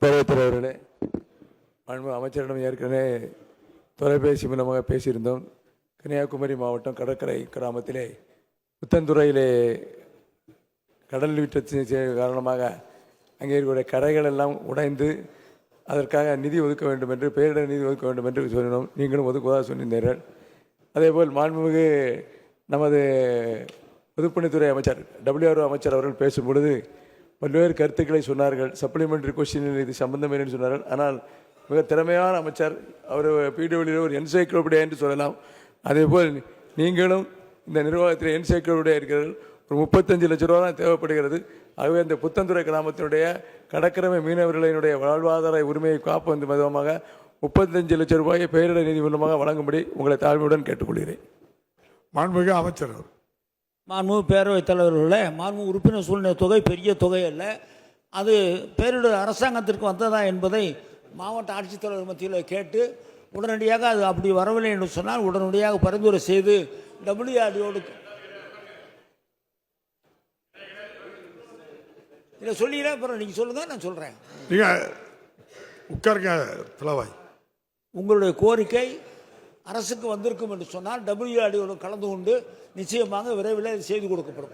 பேரவைத் அவர்களே, அமைச்சரிடம் ஏற்கனவே தொலைபேசி மூலமாக பேசியிருந்தோம். கன்னியாகுமரி மாவட்டம் கடற்கரை கிராமத்திலே புத்தந்துறையிலே கடல் வீட்டத்தின் காரணமாக அங்கே இருக்கக்கூடிய கரைகள் எல்லாம் உடைந்து அதற்காக நிதி ஒதுக்க வேண்டும் என்று, பேரிடர் நிதி ஒதுக்க வேண்டும் என்று சொன்னோம். நீங்களும் ஒதுக்குவதாக சொன்னிருந்தீர்கள். அதேபோல் மாண்புமிகு நமது பொதுப்பணித்துறை அமைச்சர் WRO அமைச்சர் அவர்கள் பேசும் பொழுது பல்வேறு கருத்துக்களை சொன்னார்கள். சப்ளிமெண்ட்ரி கொஸ்டினில் இது சம்பந்தம் என்று சொன்னார்கள். ஆனால் மிக திறமையான அமைச்சர் அவர். PWD ஒரு என்சைக்ளோபீடியா என்று சொல்லலாம். அதேபோல் நீங்களும் இந்த நிர்வாகத்தில் என்சைக்ளோபீடியா இருக்கிறீர்கள். ஒரு 35 லட்ச ரூபா தான் தேவைப்படுகிறது. ஆகவே இந்த புத்தந்துறை கிராமத்தினுடைய கடற்கரை மீனவர்களினுடைய வாழ்வாதார உரிமையை காப்பும் விதமாக 35 லட்சம் ரூபாயை பேரிடர் நிதி மூலமாக வழங்கும்படி உங்களை தாழ்மையுடன் கேட்டுக்கொள்கிறேன். மாண்புமிகு அமைச்சர். மாண்புமிகு பேரவைத் தலைவர்களே, மாண்புமிகு உறுப்பினர் சூழ்நிலை தொகை பெரிய தொகை அல்ல. அது பேரிடர் அரசாங்கத்திற்கு வந்ததா என்பதை மாவட்ட ஆட்சித்தலைவர் மத்தியில் கேட்டு உடனடியாக அது அப்படி வரவில்லை என்று சொன்னால் உடனடியாக பரிந்துரை செய்து WRDOடு இதை சொல்லிடுறேன். அப்புறம் நீங்கள் சொல்லுங்கள், நான் சொல்கிறேன். நீங்கள் உட்காருங்க தலைவாய். உங்களுடைய கோரிக்கை அரசுக்கு வந்திருக்கும் என்று சொன்னால் WRDOடு கலந்து கொண்டு நிச்சயமாக விரைவில் செய்து கொடுக்கப்படும்.